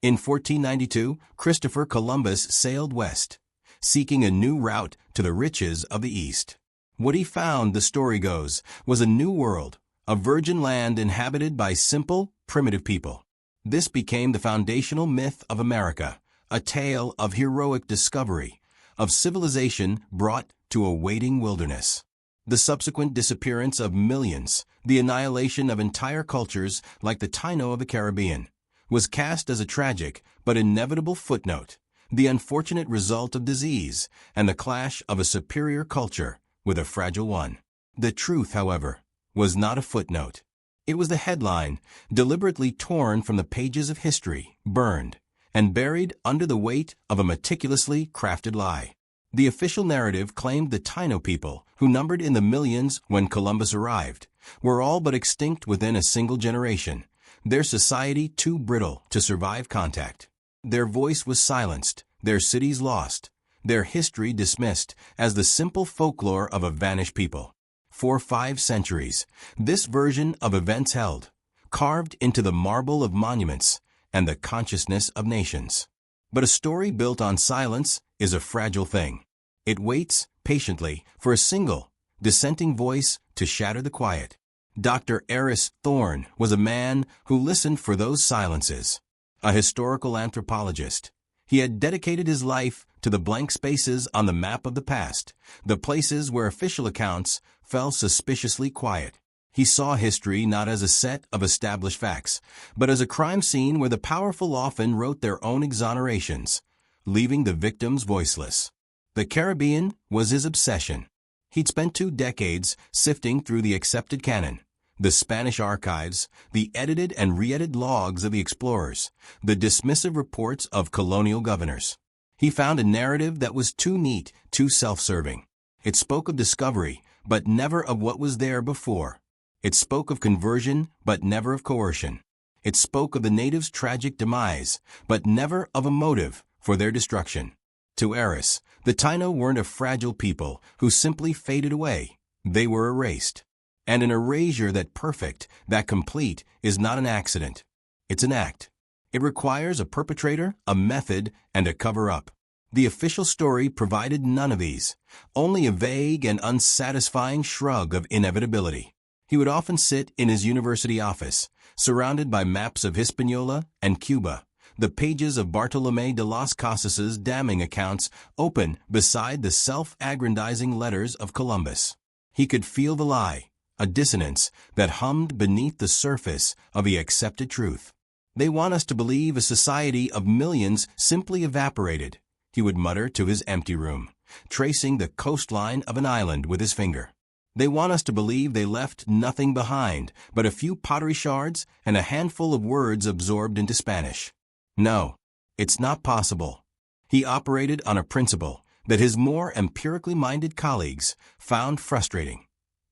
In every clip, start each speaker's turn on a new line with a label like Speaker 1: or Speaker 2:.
Speaker 1: In 1492, Christopher Columbus sailed west, seeking a new route to the riches of the East. What he found, the story goes, was a new world, a virgin land inhabited by simple, primitive people. This became the foundational myth of America, a tale of heroic discovery, of civilization brought to a waiting wilderness. The subsequent disappearance of millions, the annihilation of entire cultures like the Taino of the Caribbean, was cast as a tragic but inevitable footnote, the unfortunate result of disease and the clash of a superior culture with a fragile one. The truth, however, was not a footnote. It was the headline, deliberately torn from the pages of history, burned, and buried under the weight of a meticulously crafted lie. The official narrative claimed the Taino people, who numbered in the millions when Columbus arrived, were all but extinct within a single generation, their society too brittle to survive contact. Their voice was silenced, their cities lost, their history dismissed as the simple folklore of a vanished people. For 5 centuries, this version of events held, carved into the marble of monuments and the consciousness of nations. But a story built on silence is a fragile thing. It waits patiently for a single, dissenting voice to shatter the quiet. Dr. Eris Thorne was a man who listened for those silences. A historical anthropologist, he had dedicated his life to the blank spaces on the map of the past, the places where official accounts fell suspiciously quiet. He saw history not as a set of established facts, but as a crime scene where the powerful often wrote their own exonerations, leaving the victims voiceless. The Caribbean was his obsession. He'd spent 2 decades sifting through the accepted canon, the Spanish archives, the edited and re-edited logs of the explorers, the dismissive reports of colonial governors. He found a narrative that was too neat, too self-serving. It spoke of discovery, but never of what was there before. It spoke of conversion, but never of coercion. It spoke of the natives' tragic demise, but never of a motive for their destruction. To Eris, the Taino weren't a fragile people who simply faded away. They were erased. And an erasure that perfect, that complete, is not an accident. It's an act. It requires a perpetrator, a method, and a cover-up. The official story provided none of these, only a vague and unsatisfying shrug of inevitability. He would often sit in his university office, surrounded by maps of Hispaniola and Cuba, the pages of Bartolomé de las Casas's damning accounts open beside the self-aggrandizing letters of Columbus. He could feel the lie, a dissonance that hummed beneath the surface of the accepted truth. They want us to believe a society of millions simply evaporated, he would mutter to his empty room, tracing the coastline of an island with his finger. They want us to believe they left nothing behind but a few pottery shards and a handful of words absorbed into Spanish. No, it's not possible. He operated on a principle that his more empirically minded colleagues found frustrating: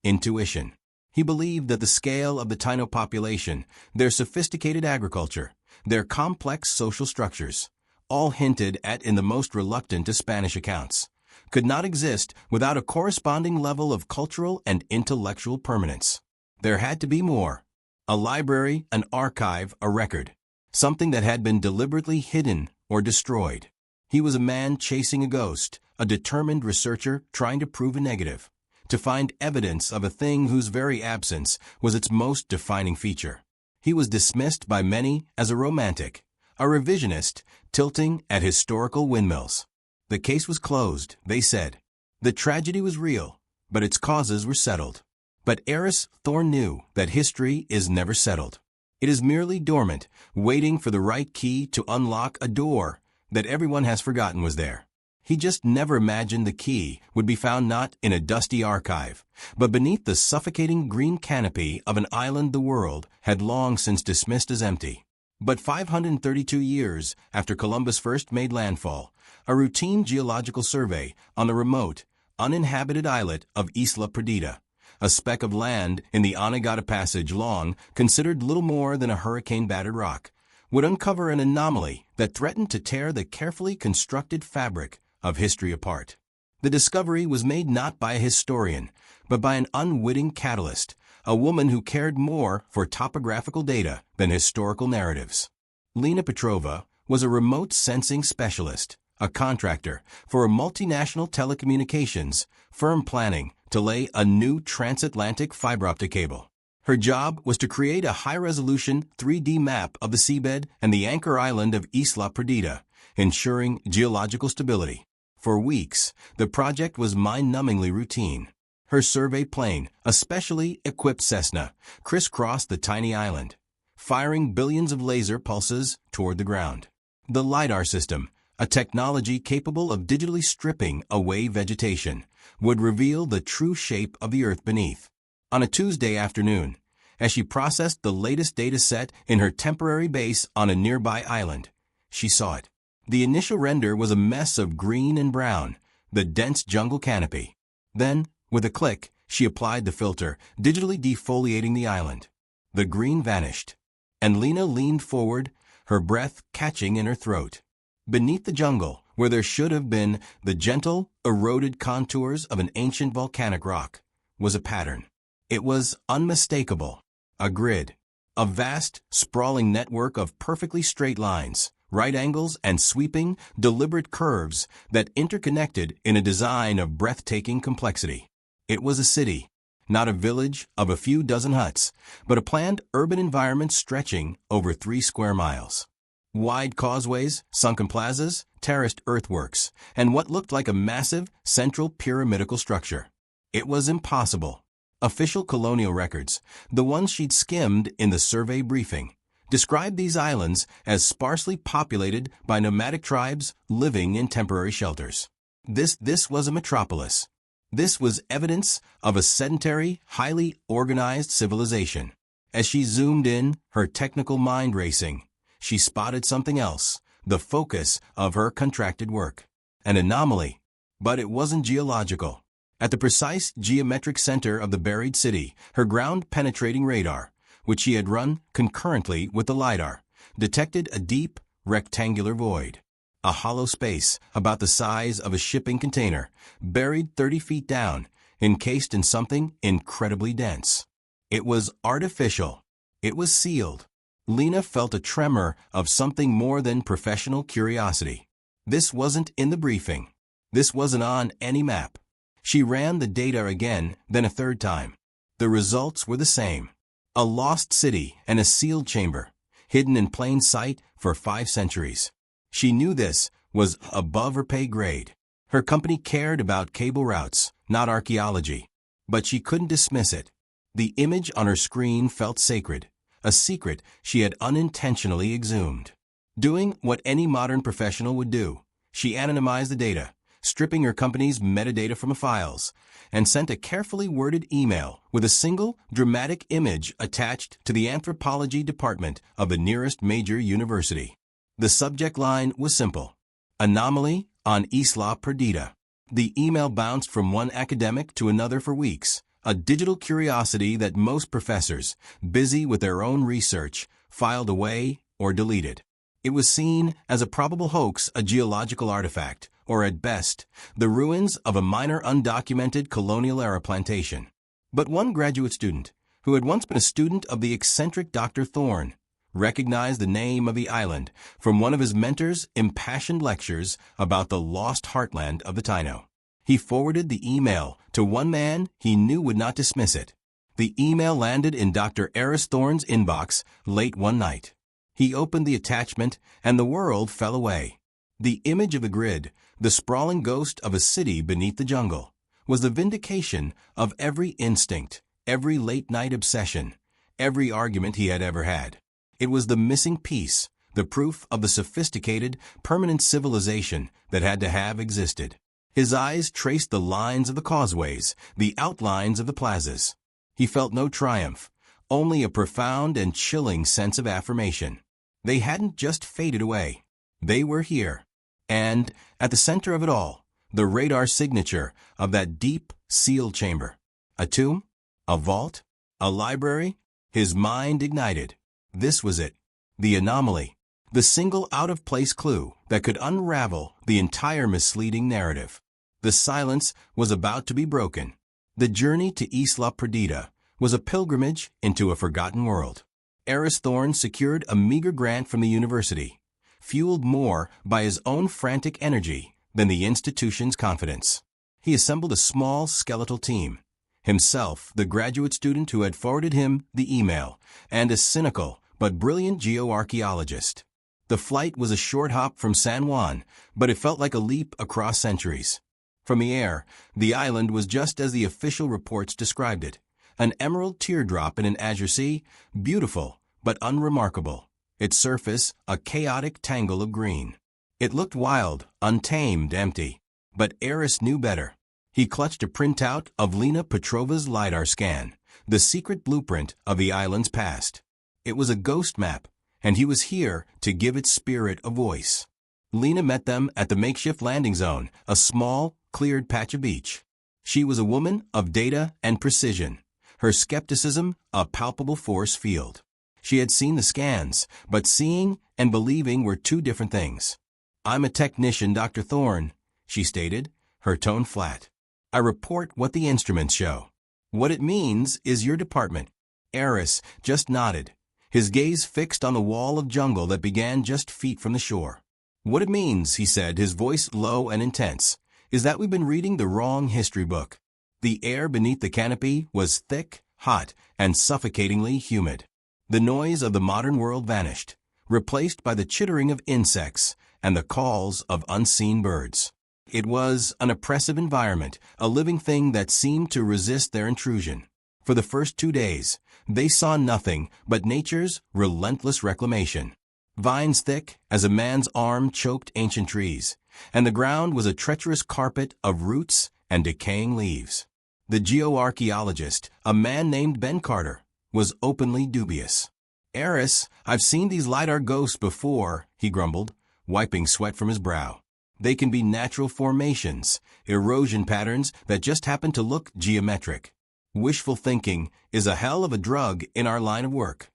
Speaker 1: intuition. He believed that the scale of the Taino population, their sophisticated agriculture, their complex social structures, all hinted at in the most reluctant of Spanish accounts, could not exist without a corresponding level of cultural and intellectual permanence. There had to be more. A library, an archive, a record. Something that had been deliberately hidden or destroyed. He was a man chasing a ghost, a determined researcher trying to prove a negative, to find evidence of a thing whose very absence was its most defining feature. He was dismissed by many as a romantic, a revisionist, tilting at historical windmills. The case was closed, they said. The tragedy was real, but its causes were settled. But Eris Thorne knew that history is never settled. It is merely dormant, waiting for the right key to unlock a door that everyone has forgotten was there. He just never imagined the key would be found not in a dusty archive, but beneath the suffocating green canopy of an island the world had long since dismissed as empty. But 532 years after Columbus first made landfall, a routine geological survey on the remote, uninhabited islet of Isla Perdida, a speck of land in the Anegada Passage long considered little more than a hurricane-battered rock, would uncover an anomaly that threatened to tear the carefully constructed fabric of history apart. The discovery was made not by a historian, but by an unwitting catalyst, a woman who cared more for topographical data than historical narratives. Lena Petrova was a remote sensing specialist, a contractor for a multinational telecommunications firm planning to lay a new transatlantic fiber optic cable. Her job was to create a high-resolution 3D map of the seabed and the anchor island of Isla Perdida, ensuring geological stability. For weeks, the project was mind-numbingly routine. Her survey plane, a specially equipped Cessna, crisscrossed the tiny island, firing billions of laser pulses toward the ground. The LiDAR system, a technology capable of digitally stripping away vegetation, would reveal the true shape of the Earth beneath. On a Tuesday afternoon, as she processed the latest data set in her temporary base on a nearby island, she saw it. The initial render was a mess of green and brown, the dense jungle canopy. Then, with a click, she applied the filter, digitally defoliating the island. The green vanished, and Lena leaned forward, her breath catching in her throat. Beneath the jungle, where there should have been the gentle, eroded contours of an ancient volcanic rock, was a pattern. It was unmistakable, a grid, a vast, sprawling network of perfectly straight lines, right angles, and sweeping, deliberate curves that interconnected in a design of breathtaking complexity. It was a city, not a village of a few dozen huts, but a planned urban environment stretching over 3 square miles. Wide causeways, sunken plazas, terraced earthworks, and what looked like a massive, central pyramidical structure. It was impossible. Official colonial records, the ones she'd skimmed in the survey briefing, described these islands as sparsely populated by nomadic tribes living in temporary shelters. This was a metropolis. This was evidence of a sedentary, highly organized civilization. As she zoomed in, her technical mind racing, she spotted something else, the focus of her contracted work. An anomaly, but it wasn't geological. At the precise geometric center of the buried city, her ground-penetrating radar, which she had run concurrently with the LiDAR, detected a deep, rectangular void. A hollow space about the size of a shipping container, buried 30 feet down, encased in something incredibly dense. It was artificial. It was sealed. Lena felt a tremor of something more than professional curiosity. This wasn't in the briefing. This wasn't on any map. She ran the data again, then a third time. The results were the same. A lost city and a sealed chamber, hidden in plain sight for 5 centuries. She knew this was above her pay grade. Her company cared about cable routes, not archaeology. But she couldn't dismiss it. The image on her screen felt sacred, a secret she had unintentionally exhumed. Doing what any modern professional would do, she anonymized the data, stripping her company's metadata from the files, and sent a carefully worded email with a single, dramatic image attached to the anthropology department of the nearest major university. The subject line was simple: Anomaly on Isla Perdida. The email bounced from one academic to another for weeks, a digital curiosity that most professors, busy with their own research, filed away or deleted. It was seen as a probable hoax, a geological artifact, or at best, the ruins of a minor undocumented colonial-era plantation. But one graduate student, who had once been a student of the eccentric Dr. Thorne, recognized the name of the island from one of his mentor's impassioned lectures about the lost heartland of the Taino. He forwarded the email to one man he knew would not dismiss it. The email landed in Dr. Eris Thorne's inbox late one night. He opened the attachment, and the world fell away. The image of the grid, the sprawling ghost of a city beneath the jungle, was the vindication of every instinct, every late-night obsession, every argument he had ever had. It was the missing piece, the proof of the sophisticated, permanent civilization that had to have existed. His eyes traced the lines of the causeways, the outlines of the plazas. He felt no triumph, only a profound and chilling sense of affirmation. They hadn't just faded away. They were here. And, at the center of it all, the radar signature of that deep, sealed chamber. A tomb? A vault? A library? His mind ignited. This was it. The anomaly. The single out-of-place clue that could unravel the entire misleading narrative. The silence was about to be broken. The journey to Isla Perdida was a pilgrimage into a forgotten world. Eris Thorne secured a meager grant from the university, fueled more by his own frantic energy than the institution's confidence. He assembled a small skeletal team. Himself, the graduate student who had forwarded him the email, and a cynical but brilliant geoarchaeologist. The flight was a short hop from San Juan, but it felt like a leap across centuries. From the air, the island was just as the official reports described it. An emerald teardrop in an azure sea, beautiful but unremarkable. Its surface, a chaotic tangle of green. It looked wild, untamed, empty. But Eris knew better. He clutched a printout of Lena Petrova's LiDAR scan, the secret blueprint of the island's past. It was a ghost map, and he was here to give its spirit a voice. Lena met them at the makeshift landing zone, a small, cleared patch of beach. She was a woman of data and precision, her skepticism a palpable force field. She had seen the scans, but seeing and believing were two different things. "I'm a technician, Dr. Thorne," she stated, her tone flat. "I report what the instruments show. What it means is your department." Eris just nodded, his gaze fixed on the wall of jungle that began just feet from the shore. "What it means," he said, his voice low and intense, "is that we've been reading the wrong history book." The air beneath the canopy was thick, hot, and suffocatingly humid. The noise of the modern world vanished, replaced by the chittering of insects and the calls of unseen birds. It was an oppressive environment, a living thing that seemed to resist their intrusion. For the first 2 days, they saw nothing but nature's relentless reclamation. Vines thick as a man's arm choked ancient trees, and the ground was a treacherous carpet of roots and decaying leaves. The geoarchaeologist, a man named Ben Carter, was openly dubious. "Eris, I've seen these LiDAR ghosts before," he grumbled, wiping sweat from his brow. "They can be natural formations, erosion patterns that just happen to look geometric. Wishful thinking is a hell of a drug in our line of work."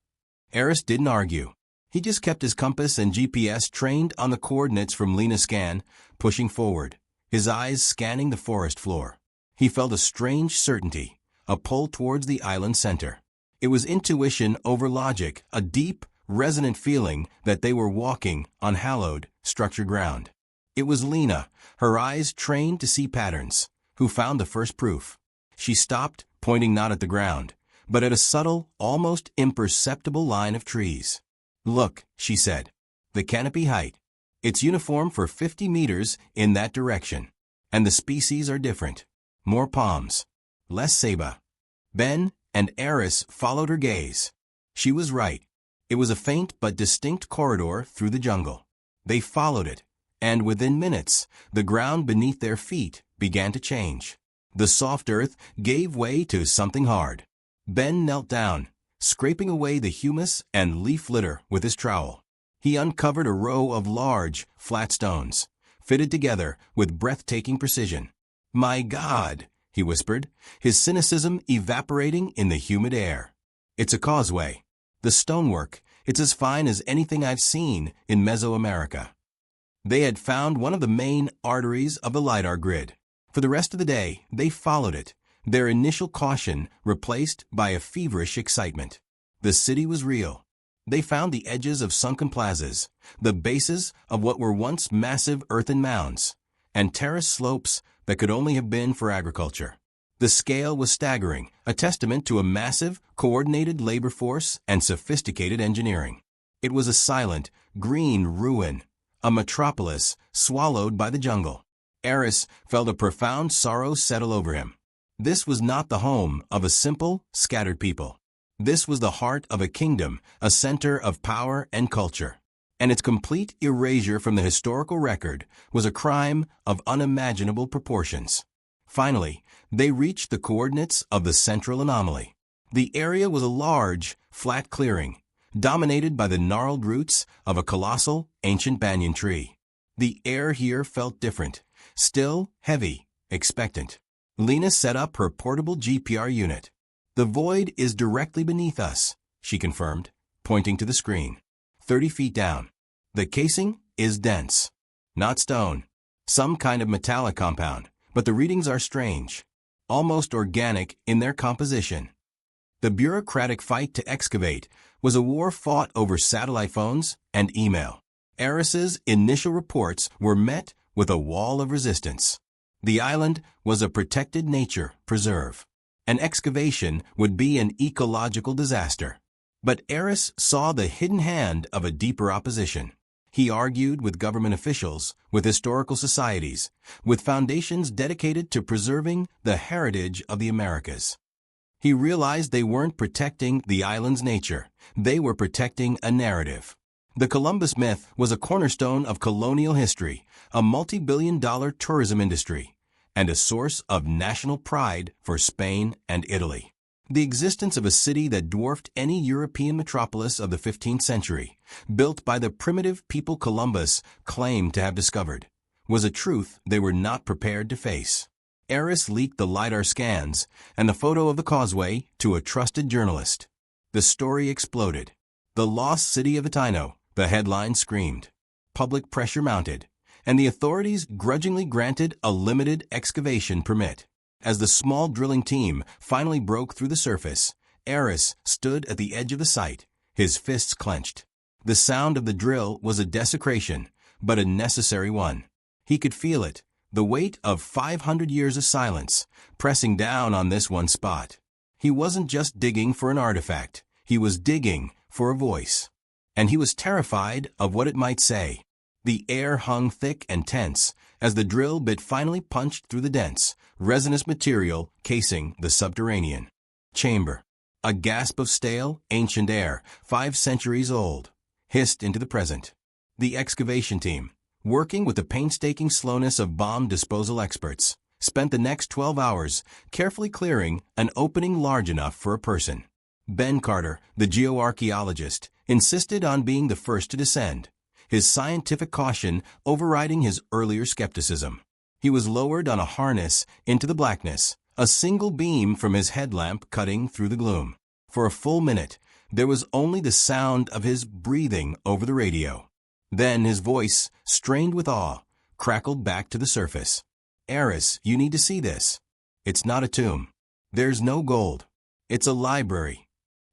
Speaker 1: Eris didn't argue. He just kept his compass and GPS trained on the coordinates from Lena's scan, pushing forward, his eyes scanning the forest floor. He felt a strange certainty, a pull towards the island center. It was intuition over logic, a deep, resonant feeling that they were walking on hallowed, structured ground. It was Lena, her eyes trained to see patterns, who found the first proof. She stopped, pointing not at the ground, but at a subtle, almost imperceptible line of trees. "Look," she said, "the canopy height. It's uniform for 50 meters in that direction. And the species are different. More palms, less ceiba." Ben and Eris followed her gaze. She was right. It was a faint but distinct corridor through the jungle. They followed it, and within minutes, the ground beneath their feet began to change. The soft earth gave way to something hard. Ben knelt down, scraping away the humus and leaf litter with his trowel. He uncovered a row of large, flat stones, fitted together with breathtaking precision. "My God," he whispered, his cynicism evaporating in the humid air. "It's a causeway. The stonework, it's as fine as anything I've seen in Mesoamerica." They had found one of the main arteries of the LiDAR grid. For the rest of the day, they followed it, their initial caution replaced by a feverish excitement. The city was real. They found the edges of sunken plazas, the bases of what were once massive earthen mounds, and terrace slopes that could only have been for agriculture. The scale was staggering, a testament to a massive, coordinated labor force and sophisticated engineering. It was a silent, green ruin, a metropolis swallowed by the jungle. Eris felt a profound sorrow settle over him. This was not the home of a simple, scattered people. This was the heart of a kingdom, a center of power and culture. And its complete erasure from the historical record was a crime of unimaginable proportions. Finally, they reached the coordinates of the central anomaly. The area was a large, flat clearing, dominated by the gnarled roots of a colossal, ancient banyan tree. The air here felt different, still, heavy, expectant. Lena set up her portable GPR unit. "The void is directly beneath us," she confirmed, pointing to the screen. 30 feet down. "The casing is dense. Not stone. Some kind of metallic compound, but the readings are strange. Almost organic in their composition." The bureaucratic fight to excavate was a war fought over satellite phones and email. Eris's initial reports were met with a wall of resistance. The island was a protected nature preserve. An excavation would be an ecological disaster. But Eris saw the hidden hand of a deeper opposition. He argued with government officials, with historical societies, with foundations dedicated to preserving the heritage of the Americas. He realized they weren't protecting the island's nature. They were protecting a narrative. The Columbus myth was a cornerstone of colonial history, a multi-billion-dollar tourism industry, and a source of national pride for Spain and Italy. The existence of a city that dwarfed any European metropolis of the 15th century, built by the primitive people Columbus claimed to have discovered, was a truth they were not prepared to face. Eris leaked the LiDAR scans and the photo of the causeway to a trusted journalist. The story exploded. The lost city of Taino, the headline screamed. Public pressure mounted, and the authorities grudgingly granted a limited excavation permit. As the small drilling team finally broke through the surface, Eris stood at the edge of the site, his fists clenched. The sound of the drill was a desecration, but a necessary one. He could feel it, the weight of 500 years of silence, pressing down on this one spot. He wasn't just digging for an artifact, he was digging for a voice. And he was terrified of what it might say. The air hung thick and tense as the drill bit finally punched through the dense, resinous material casing the subterranean chamber. A gasp of stale, ancient air, 5 centuries old, hissed into the present. The excavation team, working with the painstaking slowness of bomb disposal experts, spent the next 12 hours carefully clearing an opening large enough for a person. Ben Carter, the geoarchaeologist, insisted on being the first to descend, his scientific caution overriding his earlier skepticism. He was lowered on a harness into the blackness, a single beam from his headlamp cutting through the gloom. For a full minute, there was only the sound of his breathing over the radio. Then his voice, strained with awe, crackled back to the surface. Eris, you need to see this. It's not a tomb. There's no gold. It's a library.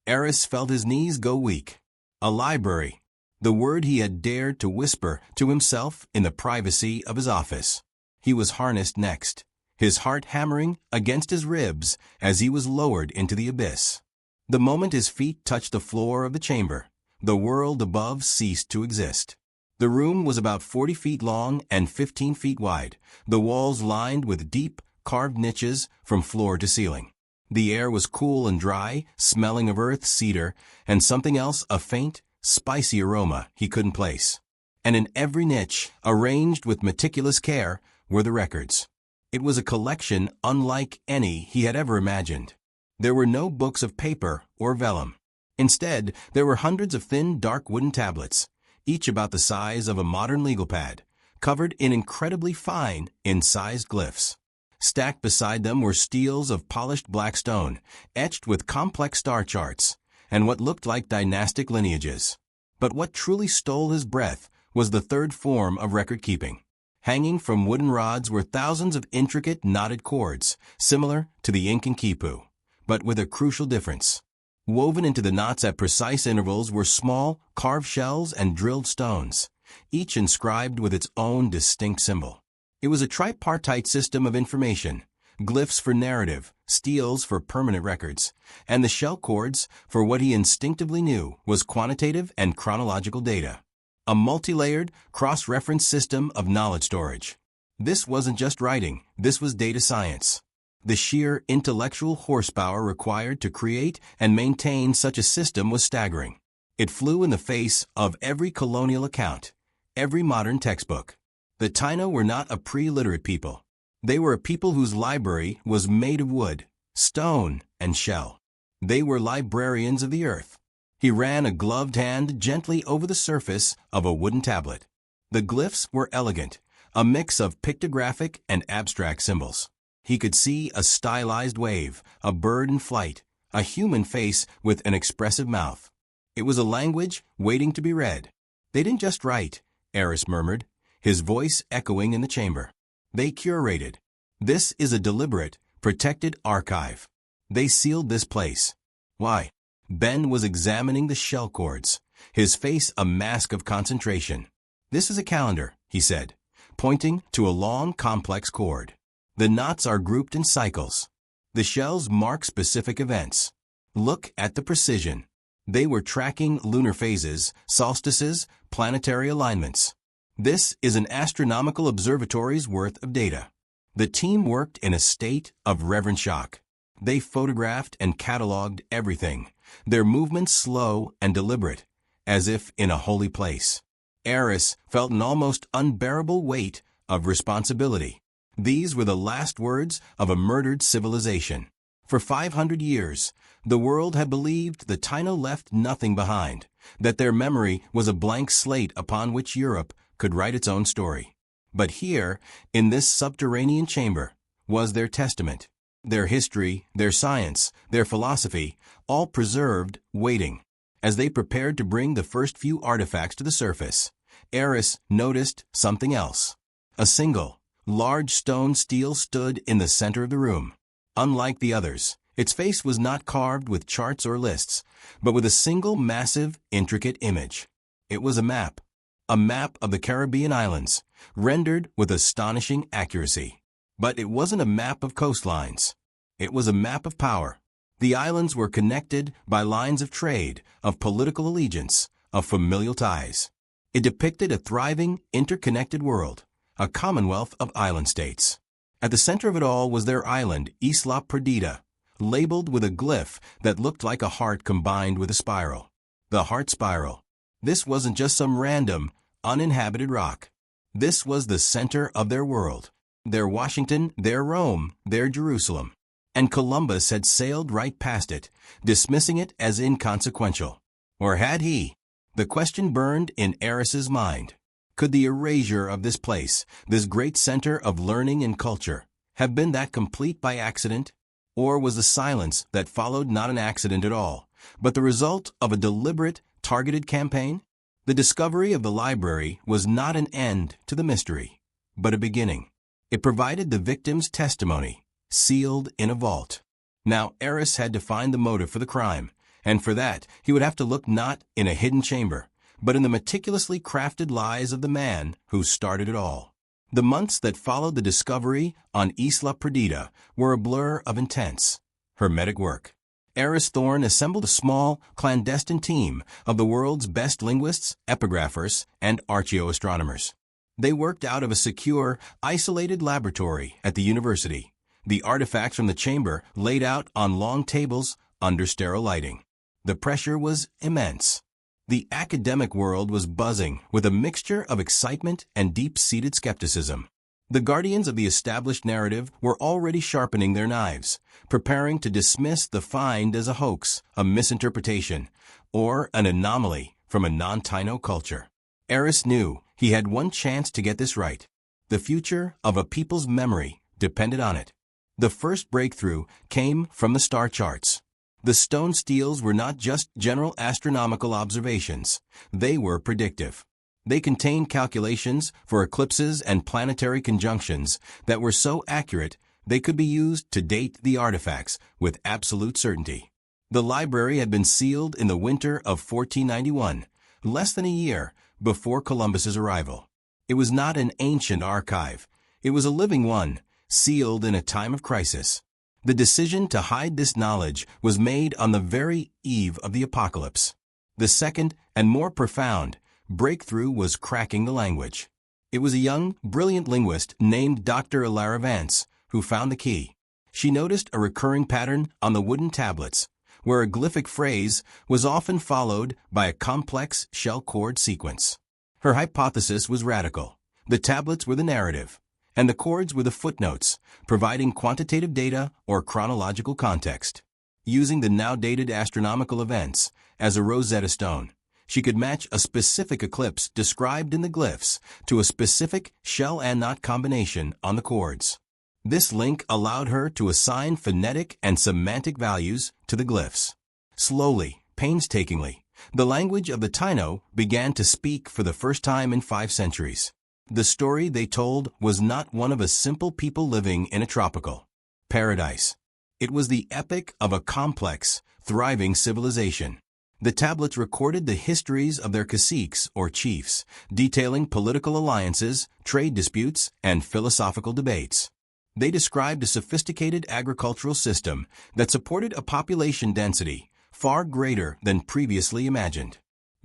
Speaker 1: Eris felt his knees go weak. A library. The word he had dared to whisper to himself in the privacy of his office. He was harnessed next, his heart hammering against his ribs as he was lowered into the abyss. The moment his feet touched the floor of the chamber, the world above ceased to exist. The room was about 40 feet long and 15 feet wide, the walls lined with deep, carved niches from floor to ceiling. The air was cool and dry, smelling of earth, cedar, and something else, a faint, spicy aroma he couldn't place. And in every niche, arranged with meticulous care, were the records. It was a collection unlike any he had ever imagined. There were no books of paper or vellum. Instead, there were hundreds of thin, dark wooden tablets, each about the size of a modern legal pad, covered in incredibly fine, incised glyphs. Stacked beside them were steels of polished black stone, etched with complex star charts, and what looked like dynastic lineages. But what truly stole his breath was the third form of record-keeping. Hanging from wooden rods were thousands of intricate, knotted cords, similar to the Incan quipu, but with a crucial difference. Woven into the knots at precise intervals were small, carved shells and drilled stones, each inscribed with its own distinct symbol. It was a tripartite system of information, glyphs for narrative, steels for permanent records, and the shell cords for what he instinctively knew was quantitative and chronological data. A multi-layered, cross-reference system of knowledge storage. This wasn't just writing, this was data science. The sheer intellectual horsepower required to create and maintain such a system was staggering. It flew in the face of every colonial account, every modern textbook. The Taino were not a pre-literate people. They were a people whose library was made of wood, stone, and shell. They were librarians of the earth. He ran a gloved hand gently over the surface of a wooden tablet. The glyphs were elegant, a mix of pictographic and abstract symbols. He could see a stylized wave, a bird in flight, a human face with an expressive mouth. It was a language waiting to be read. They didn't just write, Eris murmured, his voice echoing in the chamber. They curated. This is a deliberate, protected archive. They sealed this place. Why? Ben was examining the shell cords, his face a mask of concentration. "This is a calendar," he said, pointing to a long, complex cord. "The knots are grouped in cycles. The shells mark specific events. Look at the precision. They were tracking lunar phases, solstices, planetary alignments. This is an astronomical observatory's worth of data." The team worked in a state of reverent shock. They photographed and cataloged everything, their movements slow and deliberate, as if in a holy place. Eris felt an almost unbearable weight of responsibility. These were the last words of a murdered civilization. For 500 years, the world had believed the Taino left nothing behind, that their memory was a blank slate upon which Europe could write its own story. But here, in this subterranean chamber, was their testament, their history, their science, their philosophy, all preserved, waiting. As they prepared to bring the first few artifacts to the surface, Eris noticed something else. A single, large stone stele stood in the center of the room. Unlike the others, its face was not carved with charts or lists, but with a single massive, intricate image. It was a map of the Caribbean islands, rendered with astonishing accuracy. But it wasn't a map of coastlines. It was a map of power. The islands were connected by lines of trade, of political allegiance, of familial ties. It depicted a thriving, interconnected world, a commonwealth of island states. At the center of it all was their island, Isla Perdida, labeled with a glyph that looked like a heart combined with a spiral. The heart spiral. This wasn't just some random, uninhabited rock. This was the center of their world, their Washington, their Rome, their Jerusalem. And Columbus had sailed right past it, dismissing it as inconsequential. Or had he? The question burned in Eris's mind. Could the erasure of this place, this great center of learning and culture, have been that complete by accident? Or was the silence that followed not an accident at all, but the result of a deliberate, targeted campaign? The discovery of the library was not an end to the mystery, but a beginning. It provided the victim's testimony, sealed in a vault. Now Eris had to find the motive for the crime, and for that he would have to look not in a hidden chamber, but in the meticulously crafted lies of the man who started it all. The months that followed the discovery on Isla Perdida were a blur of intense, hermetic work. Eris Thorne assembled a small, clandestine team of the world's best linguists, epigraphers, and archaeoastronomers. They worked out of a secure, isolated laboratory at the university, the artifacts from the chamber laid out on long tables under sterile lighting. The pressure was immense. The academic world was buzzing with a mixture of excitement and deep-seated skepticism. The guardians of the established narrative were already sharpening their knives, preparing to dismiss the find as a hoax, a misinterpretation, or an anomaly from a non-Taino culture. Eris knew he had one chance to get this right. The future of a people's memory depended on it. The first breakthrough came from the star charts. The stone steles were not just general astronomical observations. They were predictive. They contained calculations for eclipses and planetary conjunctions that were so accurate they could be used to date the artifacts with absolute certainty. The library had been sealed in the winter of 1491, less than a year before Columbus's arrival. It was not an ancient archive. It was a living one, sealed in a time of crisis. The decision to hide this knowledge was made on the very eve of the apocalypse. The second and more profound breakthrough was cracking the language. It was a young, brilliant linguist named Dr. Ilara Vance who found the key. She noticed a recurring pattern on the wooden tablets, where a glyphic phrase was often followed by a complex shell chord sequence. Her hypothesis was radical. The tablets were the narrative, and the chords were the footnotes, providing quantitative data or chronological context. Using the now dated astronomical events as a Rosetta Stone, she could match a specific eclipse described in the glyphs to a specific shell and knot combination on the chords. This link allowed her to assign phonetic and semantic values to the glyphs. Slowly, painstakingly, the language of the Taino began to speak for the first time in 5 centuries. The story they told was not one of a simple people living in a tropical paradise. It was the epic of a complex, thriving civilization. The tablets recorded the histories of their caciques or chiefs, detailing political alliances, trade disputes, and philosophical debates. They described a sophisticated agricultural system that supported a population density far greater than previously imagined.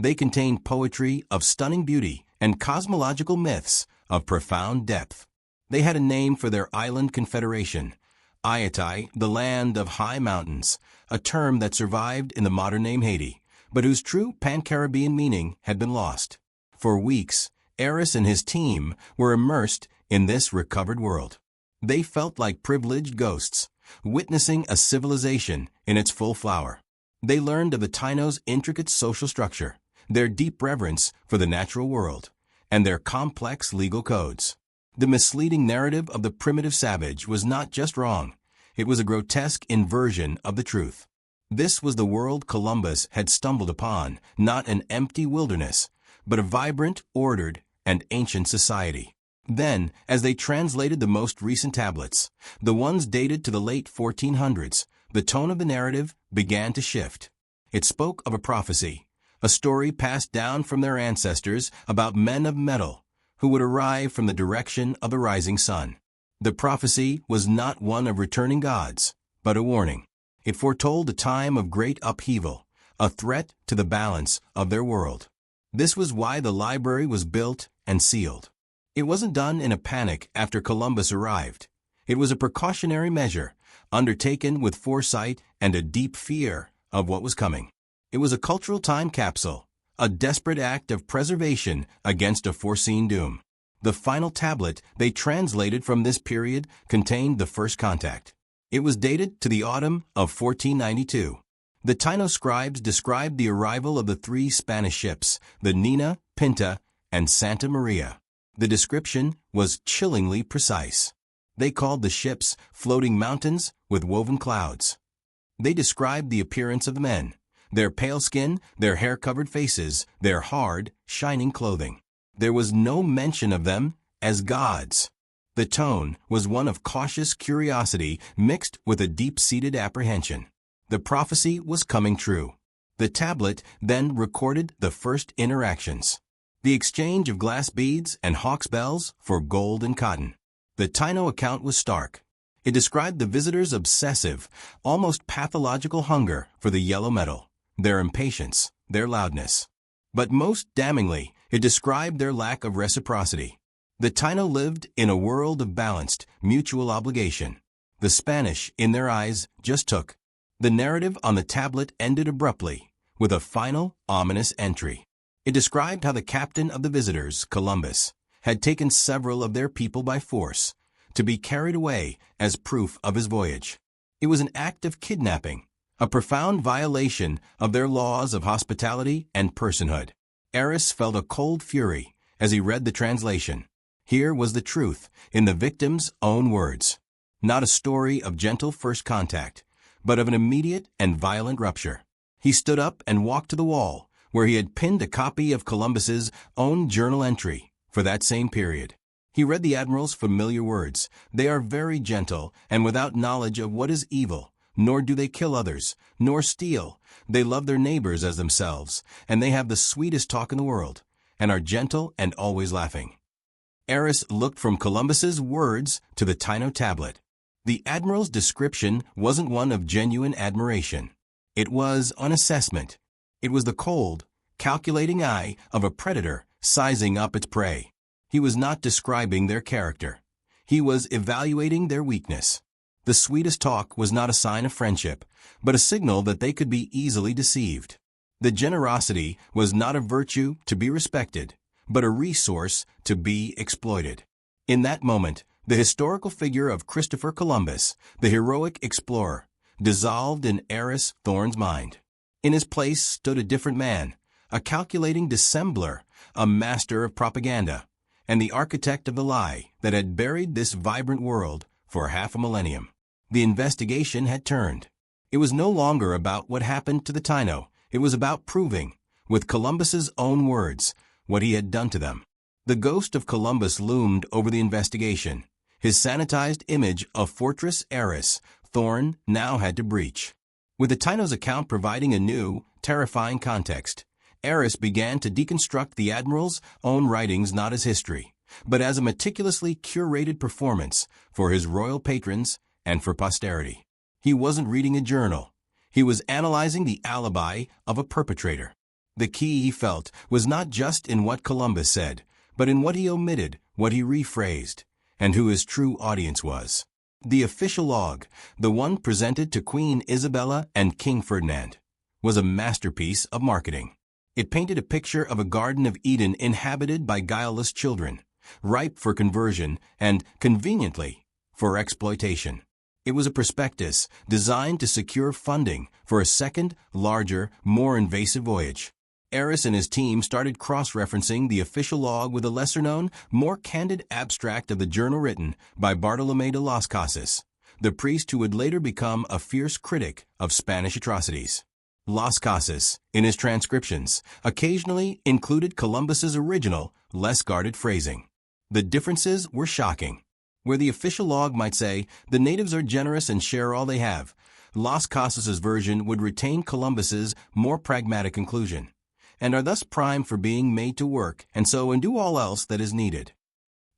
Speaker 1: They contained poetry of stunning beauty and cosmological myths of profound depth. They had a name for their island confederation, Ayatai, the land of high mountains, a term that survived in the modern name Haiti, but whose true pan-Caribbean meaning had been lost. For weeks, Eris and his team were immersed in this recovered world. They felt like privileged ghosts, witnessing a civilization in its full flower. They learned of the Taino's intricate social structure, their deep reverence for the natural world, and their complex legal codes. The misleading narrative of the primitive savage was not just wrong, it was a grotesque inversion of the truth. This was the world Columbus had stumbled upon, not an empty wilderness, but a vibrant, ordered, and ancient society. Then, as they translated the most recent tablets, the ones dated to the late 1400s, the tone of the narrative began to shift. It spoke of a prophecy, a story passed down from their ancestors about men of metal who would arrive from the direction of the rising sun. The prophecy was not one of returning gods, but a warning. It foretold a time of great upheaval, a threat to the balance of their world. This was why the library was built and sealed. It wasn't done in a panic after Columbus arrived. It was a precautionary measure, undertaken with foresight and a deep fear of what was coming. It was a cultural time capsule, a desperate act of preservation against a foreseen doom. The final tablet they translated from this period contained the first contact. It was dated to the autumn of 1492. The Taino scribes described the arrival of the 3 Spanish ships, the Nina, Pinta, and Santa Maria. The description was chillingly precise. They called the ships floating mountains with woven clouds. They described the appearance of the men, their pale skin, their hair-covered faces, their hard, shining clothing. There was no mention of them as gods. The tone was one of cautious curiosity mixed with a deep-seated apprehension. The prophecy was coming true. The tablet then recorded the first interactions. The exchange of glass beads and hawk's bells for gold and cotton. The Taino account was stark. It described the visitors' obsessive, almost pathological hunger for the yellow metal, their impatience, their loudness. But most damningly, it described their lack of reciprocity. The Taino lived in a world of balanced, mutual obligation. The Spanish, in their eyes, just took. The narrative on the tablet ended abruptly, with a final, ominous entry. It described how the captain of the visitors, Columbus, had taken several of their people by force, to be carried away as proof of his voyage. It was an act of kidnapping, a profound violation of their laws of hospitality and personhood. Eris felt a cold fury as he read the translation. Here was the truth in the victim's own words. Not a story of gentle first contact, but of an immediate and violent rupture. He stood up and walked to the wall, where he had pinned a copy of Columbus's own journal entry for that same period. He read the admiral's familiar words. They are very gentle and without knowledge of what is evil, nor do they kill others, nor steal. They love their neighbors as themselves, and they have the sweetest talk in the world, and are gentle and always laughing. Eris looked from Columbus's words to the Taino tablet. The admiral's description wasn't one of genuine admiration. It was an assessment. It was the cold, calculating eye of a predator sizing up its prey. He was not describing their character. He was evaluating their weakness. The sweetest talk was not a sign of friendship, but a signal that they could be easily deceived. The generosity was not a virtue to be respected, but a resource to be exploited. In that moment, the historical figure of Christopher Columbus, the heroic explorer, dissolved in Eris Thorne's mind. In his place stood a different man, a calculating dissembler, a master of propaganda, and the architect of the lie that had buried this vibrant world for half a millennium. The investigation had turned. It was no longer about what happened to the Taino. It was about proving, with Columbus's own words, what he had done to them. The ghost of Columbus loomed over the investigation. His sanitized image of Fortress Eris, Thorne now had to breach. With the Taino's account providing a new, terrifying context, Eris began to deconstruct the admiral's own writings not as history, but as a meticulously curated performance for his royal patrons and for posterity. He wasn't reading a journal. He was analyzing the alibi of a perpetrator. The key, he felt, was not just in what Columbus said, but in what he omitted, what he rephrased, and who his true audience was. The official log, the one presented to Queen Isabella and King Ferdinand, was a masterpiece of marketing. It painted a picture of a Garden of Eden inhabited by guileless children, ripe for conversion and, conveniently, for exploitation. It was a prospectus designed to secure funding for a second, larger, more invasive voyage. Eris and his team started cross-referencing the official log with a lesser-known, more candid abstract of the journal written by Bartolomé de las Casas, the priest who would later become a fierce critic of Spanish atrocities. Las Casas, in his transcriptions, occasionally included Columbus's original, less guarded phrasing. The differences were shocking. Where the official log might say, "The natives are generous and share all they have," Las Casas's version would retain Columbus's more pragmatic conclusion, "and are thus primed for being made to work, and so and do all else that is needed."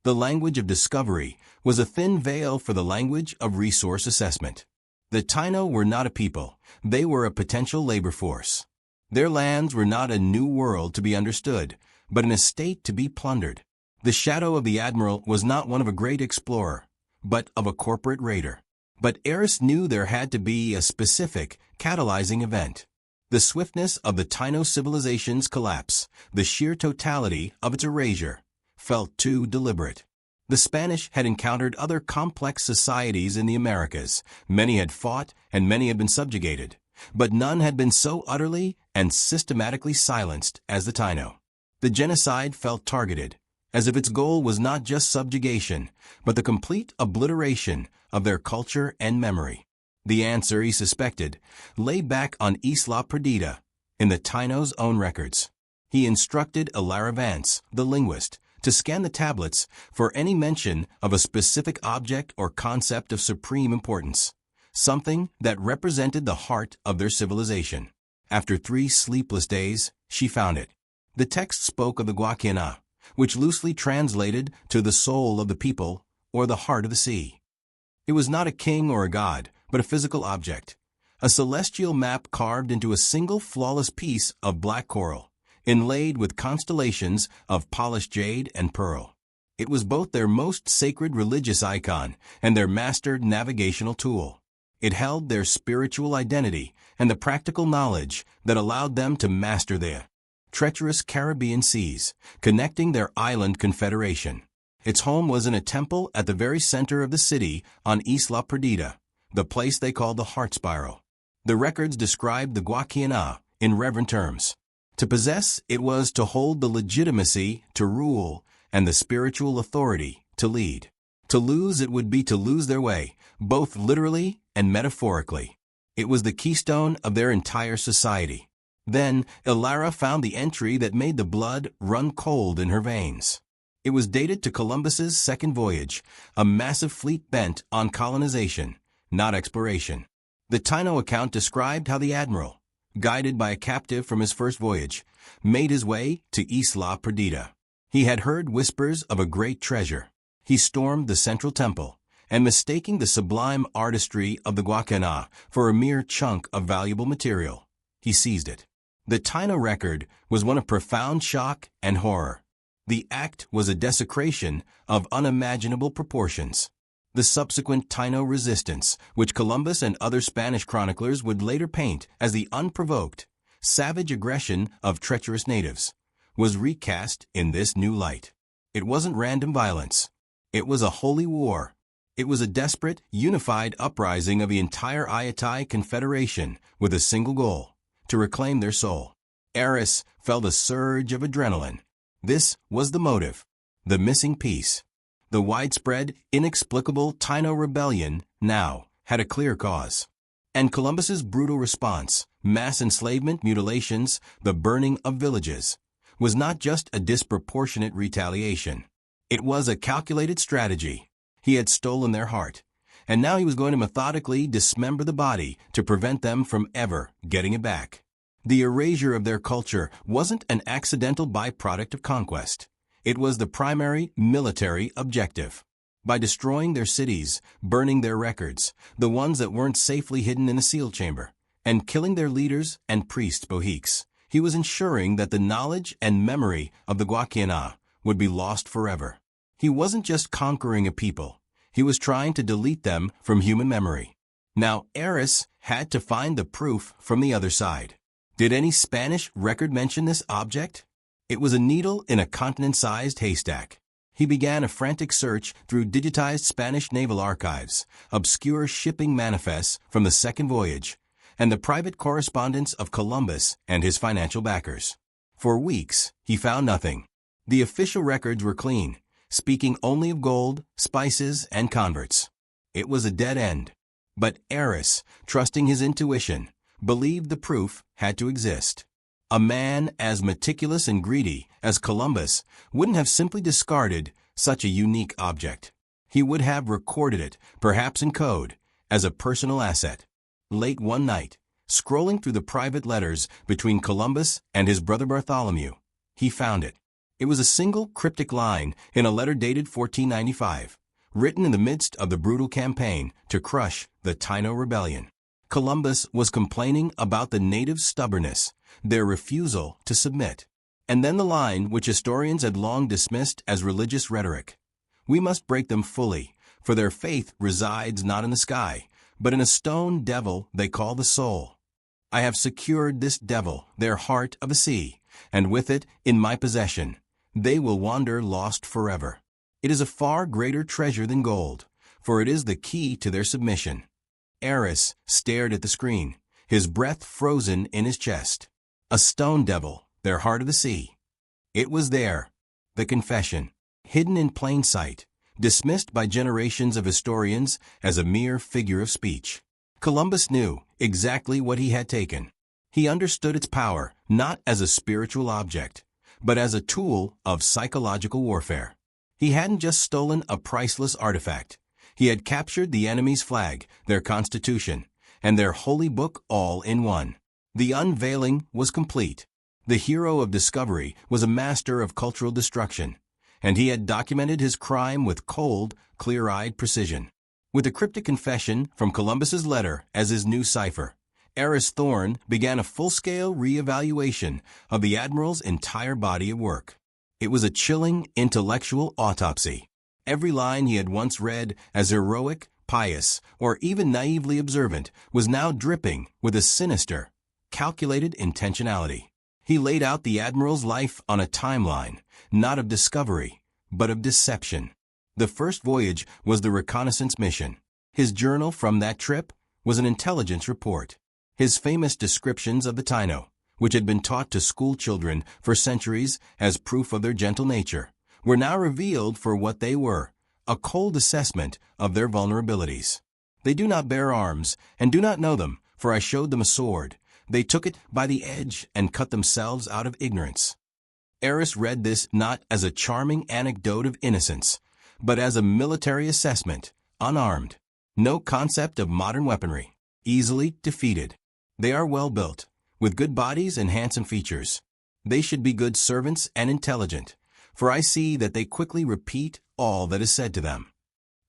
Speaker 1: The language of discovery was a thin veil for the language of resource assessment. The Taino were not a people, they were a potential labor force. Their lands were not a new world to be understood, but an estate to be plundered. The shadow of the admiral was not one of a great explorer, but of a corporate raider. But Eris knew there had to be a specific, catalyzing event. The swiftness of the Taino civilization's collapse, the sheer totality of its erasure, felt too deliberate. The Spanish had encountered other complex societies in the Americas. Many had fought and many had been subjugated, but none had been so utterly and systematically silenced as the Taino. The genocide felt targeted, as if its goal was not just subjugation, but the complete obliteration of their culture and memory. The answer, he suspected, lay back on Isla Perdida, in the Taino's own records. He instructed Ilara Vance, the linguist, to scan the tablets for any mention of a specific object or concept of supreme importance, something that represented the heart of their civilization. After 3 sleepless days, she found it. The text spoke of the Guaquina, which loosely translated to the soul of the people or the heart of the sea. It was not a king or a god, but a physical object, a celestial map carved into a single flawless piece of black coral, inlaid with constellations of polished jade and pearl. It was both their most sacred religious icon and their master navigational tool. It held their spiritual identity and the practical knowledge that allowed them to master the treacherous Caribbean seas, connecting their island confederation. Its home was in a temple at the very center of the city on Isla Perdida, the place they called the Heart Spiral. The records described the Guaquina in reverent terms. To possess, it was to hold the legitimacy to rule and the spiritual authority to lead. To lose, it would be to lose their way, both literally and metaphorically. It was the keystone of their entire society. Then, Ilara found the entry that made the blood run cold in her veins. It was dated to Columbus's second voyage, a massive fleet bent on colonization, not exploration. The Taino account described how the admiral, guided by a captive from his first voyage, made his way to Isla Perdida. He had heard whispers of a great treasure. He stormed the central temple, and mistaking the sublime artistry of the Guaquina for a mere chunk of valuable material, he seized it. The Taino record was one of profound shock and horror. The act was a desecration of unimaginable proportions. The subsequent Taino resistance, which Columbus and other Spanish chroniclers would later paint as the unprovoked, savage aggression of treacherous natives, was recast in this new light. It wasn't random violence. It was a holy war. It was a desperate, unified uprising of the entire Ayatollah Confederation with a single goal: to reclaim their soul. Eris felt a surge of adrenaline. This was the motive, the missing piece. The widespread, inexplicable Taino rebellion now had a clear cause. And Columbus's brutal response, mass enslavement, mutilations, the burning of villages, was not just a disproportionate retaliation. It was a calculated strategy. He had stolen their heart, and now he was going to methodically dismember the body to prevent them from ever getting it back. The erasure of their culture wasn't an accidental byproduct of conquest. It was the primary military objective. By destroying their cities, burning their records, the ones that weren't safely hidden in a seal chamber, and killing their leaders and priests bohiques, he was ensuring that the knowledge and memory of the Guaquiana would be lost forever. He wasn't just conquering a people. He was trying to delete them from human memory. Now, Eris had to find the proof from the other side. Did any Spanish record mention this object? It was a needle in a continent-sized haystack. He began a frantic search through digitized Spanish naval archives, obscure shipping manifests from the second voyage, and the private correspondence of Columbus and his financial backers. For weeks, he found nothing. The official records were clean, speaking only of gold, spices, and converts. It was a dead end. But Eris, trusting his intuition, believed the proof had to exist. A man as meticulous and greedy as Columbus wouldn't have simply discarded such a unique object. He would have recorded it, perhaps in code, as a personal asset. Late one night, scrolling through the private letters between Columbus and his brother Bartholomew, he found it. It was a single cryptic line in a letter dated 1495, written in the midst of the brutal campaign to crush the Taino rebellion. Columbus was complaining about the natives' stubbornness, their refusal to submit. And then the line which historians had long dismissed as religious rhetoric. We must break them fully, for their faith resides not in the sky, but in a stone devil they call the soul. I have secured this devil, their heart of a sea, and with it in my possession. They will wander lost forever. It is a far greater treasure than gold, for it is the key to their submission. Eris stared at the screen, his breath frozen in his chest. A stone devil, their heart of the sea. It was there, the confession, hidden in plain sight, dismissed by generations of historians as a mere figure of speech. Columbus knew exactly what he had taken. He understood its power not as a spiritual object, but as a tool of psychological warfare. He hadn't just stolen a priceless artifact. He had captured the enemy's flag, their constitution, and their holy book all in one. The unveiling was complete. The hero of discovery was a master of cultural destruction, and he had documented his crime with cold, clear-eyed precision. With the cryptic confession from Columbus's letter as his new cipher, Eris Thorne began a full-scale re-evaluation of the admiral's entire body of work. It was a chilling, intellectual autopsy. Every line he had once read as heroic, pious, or even naively observant was now dripping with a sinister, calculated intentionality. He laid out the admiral's life on a timeline, not of discovery, but of deception. The first voyage was the reconnaissance mission. His journal from that trip was an intelligence report. His famous descriptions of the Taino, which had been taught to school children for centuries as proof of their gentle nature, were now revealed for what they were, a cold assessment of their vulnerabilities. They do not bear arms, and do not know them, for I showed them a sword. They took it by the edge and cut themselves out of ignorance. Eris read this not as a charming anecdote of innocence, but as a military assessment, unarmed. No concept of modern weaponry. Easily defeated. They are well built, with good bodies and handsome features. They should be good servants and intelligent, for I see that they quickly repeat all that is said to them.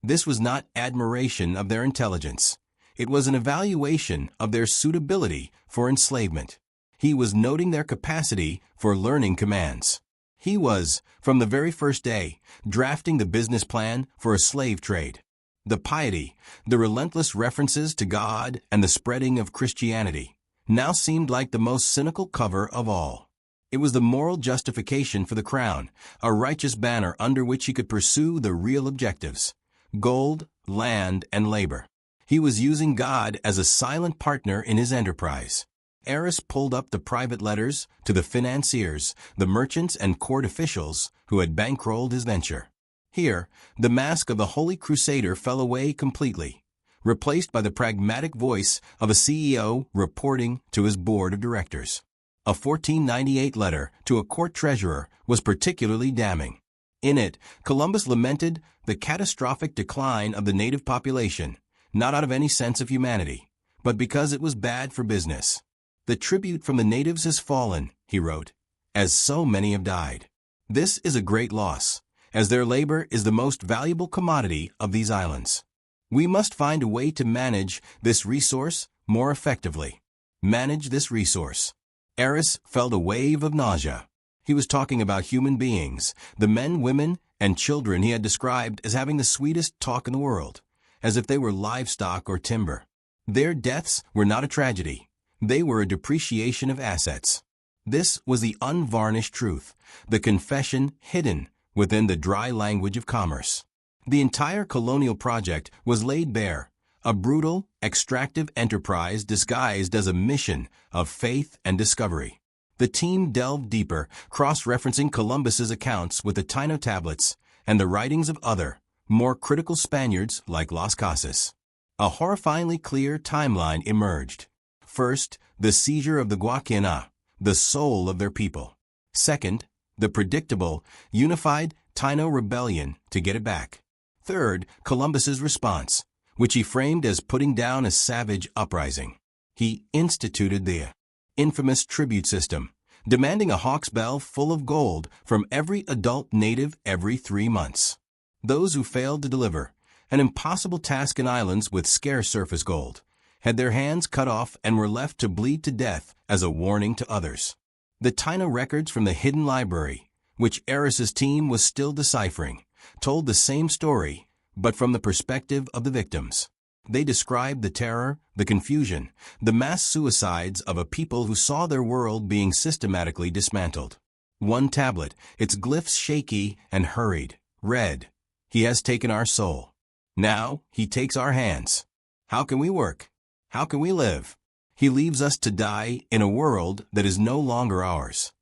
Speaker 1: This was not admiration of their intelligence. It was an evaluation of their suitability for enslavement. He was noting their capacity for learning commands. He was, from the very first day, drafting the business plan for a slave trade. The piety, the relentless references to God, and the spreading of Christianity now seemed like the most cynical cover of all. It was the moral justification for the crown, a righteous banner under which he could pursue the real objectives: gold, land, and labor. He was using God as a silent partner in his enterprise. Eris pulled up the private letters to the financiers, the merchants and court officials who had bankrolled his venture. Here, the mask of the Holy Crusader fell away completely, replaced by the pragmatic voice of a CEO reporting to his board of directors. A 1498 letter to a court treasurer was particularly damning. In it, Columbus lamented the catastrophic decline of the native population not out of any sense of humanity, but because it was bad for business. "The tribute from the natives has fallen," he wrote, "as so many have died. This is a great loss, as their labor is the most valuable commodity of these islands. We must find a way to manage this resource more effectively. Manage this resource." Eris felt a wave of nausea. He was talking about human beings, the men, women, and children he had described as having the sweetest talk in the world, as if they were livestock or timber. Their deaths were not a tragedy. They were a depreciation of assets. This was the unvarnished truth, the confession hidden within the dry language of commerce. The entire colonial project was laid bare, a brutal, extractive enterprise disguised as a mission of faith and discovery. The team delved deeper, cross-referencing Columbus's accounts with the Taino tablets and the writings of other, more critical Spaniards like Las Casas. A horrifyingly clear timeline emerged. First, the seizure of the Guaquina, the soul of their people. Second, the predictable, unified Taino rebellion to get it back. Third, Columbus's response, which he framed as putting down a savage uprising. He instituted the infamous tribute system, demanding a hawk's bell full of gold from every adult native every 3 months. Those who failed to deliver, an impossible task in islands with scarce surface gold, had their hands cut off and were left to bleed to death as a warning to others. The Taino records from the hidden library, which Eris's team was still deciphering, told the same story, but from the perspective of the victims. They described the terror, the confusion, the mass suicides of a people who saw their world being systematically dismantled. One tablet, its glyphs shaky and hurried, read, "He has taken our soul. Now he takes our hands. How can we work? How can we live? He leaves us to die in a world that is no longer ours."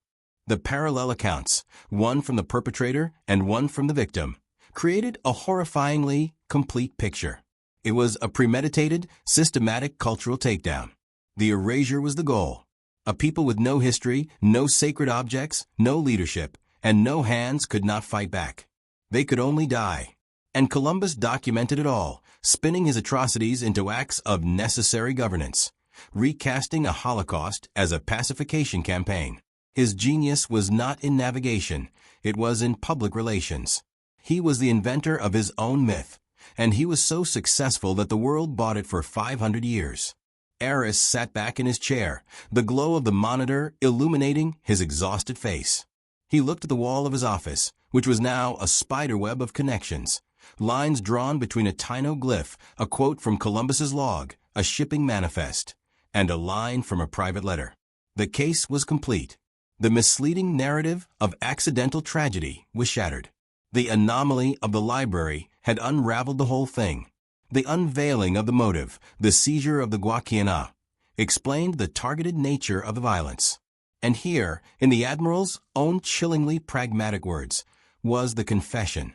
Speaker 1: The parallel accounts, one from the perpetrator and one from the victim, created a horrifyingly complete picture. It was a premeditated, systematic cultural takedown. The erasure was the goal. A people with no history, no sacred objects, no leadership, and no hands could not fight back. They could only die. And Columbus documented it all, spinning his atrocities into acts of necessary governance, recasting a Holocaust as a pacification campaign. His genius was not in navigation, it was in public relations. He was the inventor of his own myth, and he was so successful that the world bought it for 500 years. Eris sat back in his chair, the glow of the monitor illuminating his exhausted face. He looked at the wall of his office, which was now a spiderweb of connections, lines drawn between a Taino glyph, a quote from Columbus's log, a shipping manifest, and a line from a private letter. The case was complete. The misleading narrative of accidental tragedy was shattered. The anomaly of the library had unraveled the whole thing. The unveiling of the motive, the seizure of the Guaquina, explained the targeted nature of the violence. And here, in the Admiral's own chillingly pragmatic words, was the confession.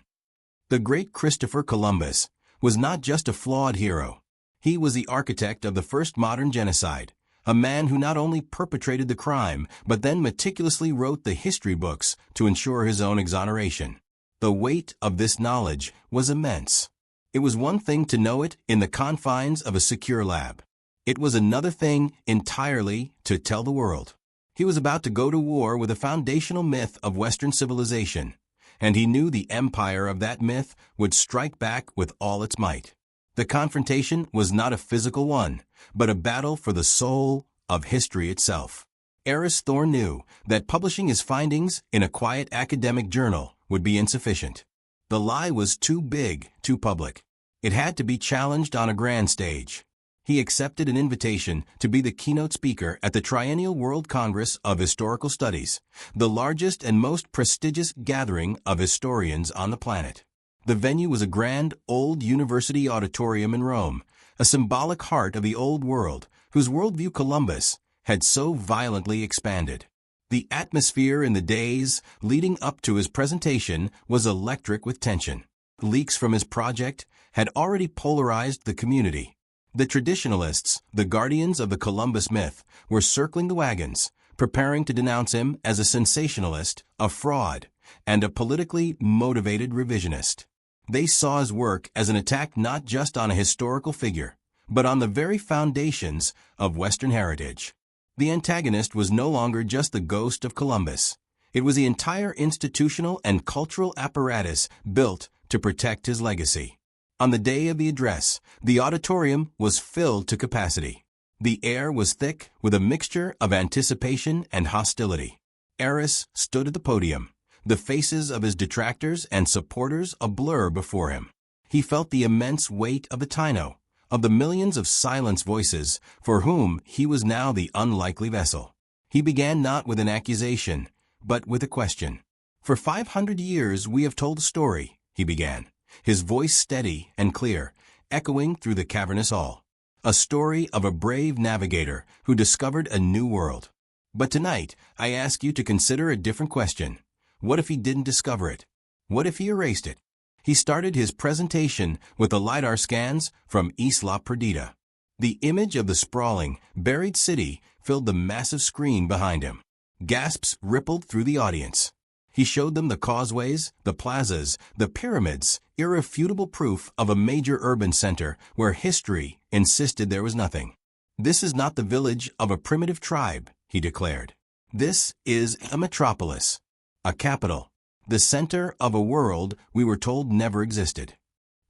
Speaker 1: The great Christopher Columbus was not just a flawed hero. He was the architect of the first modern genocide, a man who not only perpetrated the crime, but then meticulously wrote the history books to ensure his own exoneration. The weight of this knowledge was immense. It was one thing to know it in the confines of a secure lab. It was another thing entirely to tell the world. He was about to go to war with a foundational myth of Western civilization, and he knew the empire of that myth would strike back with all its might. The confrontation was not a physical one, but a battle for the soul of history itself. Eris Thorne knew that publishing his findings in a quiet academic journal would be insufficient. The lie was too big, too public. It had to be challenged on a grand stage. He accepted an invitation to be the keynote speaker at the Triennial World Congress of Historical Studies, the largest and most prestigious gathering of historians on the planet. The venue was a grand, old university auditorium in Rome, a symbolic heart of the old world, whose worldview Columbus had so violently expanded. The atmosphere in the days leading up to his presentation was electric with tension. Leaks from his project had already polarized the community. The traditionalists, the guardians of the Columbus myth, were circling the wagons, preparing to denounce him as a sensationalist, a fraud, and a politically motivated revisionist. They saw his work as an attack not just on a historical figure, but on the very foundations of Western heritage. The antagonist was no longer just the ghost of Columbus. It was the entire institutional and cultural apparatus built to protect his legacy. On the day of the address, the auditorium was filled to capacity. The air was thick with a mixture of anticipation and hostility. Eris stood at the podium, the faces of his detractors and supporters a blur before him. He felt the immense weight of the Taino, of the millions of silenced voices for whom he was now the unlikely vessel. He began not with an accusation, but with a question. "For 500 years we have told a story," he began, his voice steady and clear, echoing through the cavernous hall. "A story of a brave navigator who discovered a new world. But tonight, I ask you to consider a different question. What if he didn't discover it? What if he erased it?" He started his presentation with the LiDAR scans from Isla Perdida. The image of the sprawling, buried city filled the massive screen behind him. Gasps rippled through the audience. He showed them the causeways, the plazas, the pyramids, irrefutable proof of a major urban center where history insisted there was nothing. "This is not the village of a primitive tribe," he declared. "This is a metropolis, a capital, the center of a world we were told never existed."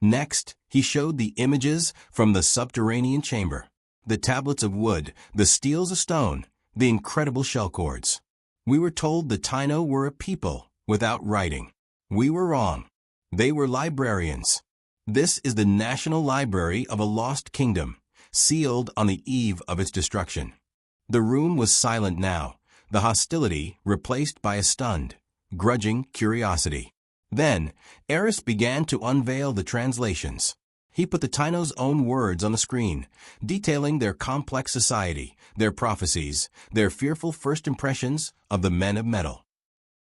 Speaker 1: Next, he showed the images from the subterranean chamber, the tablets of wood, the steels of stone, the incredible shell cords. "We were told the Taino were a people without writing. We were wrong. They were librarians. This is the National Library of a lost kingdom, sealed on the eve of its destruction." The room was silent now, the hostility replaced by a stunned, grudging curiosity. Then, Eris began to unveil the translations. He put the Taino's own words on the screen, detailing their complex society, their prophecies, their fearful first impressions of the men of metal.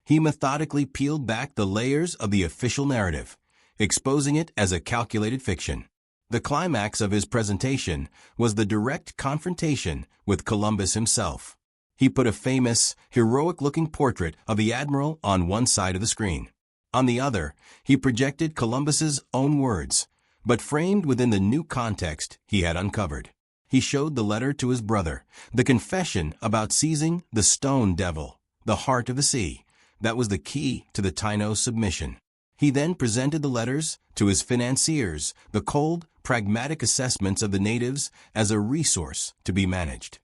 Speaker 1: He methodically peeled back the layers of the official narrative, exposing it as a calculated fiction. The climax of his presentation was the direct confrontation with Columbus himself. He put a famous, heroic-looking portrait of the admiral on one side of the screen. On the other, he projected Columbus's own words, but framed within the new context he had uncovered. He showed the letter to his brother, the confession about seizing the stone devil, the heart of the sea. That was the key to the Taino submission. He then presented the letters to his financiers, the cold, pragmatic assessments of the natives as a resource to be managed.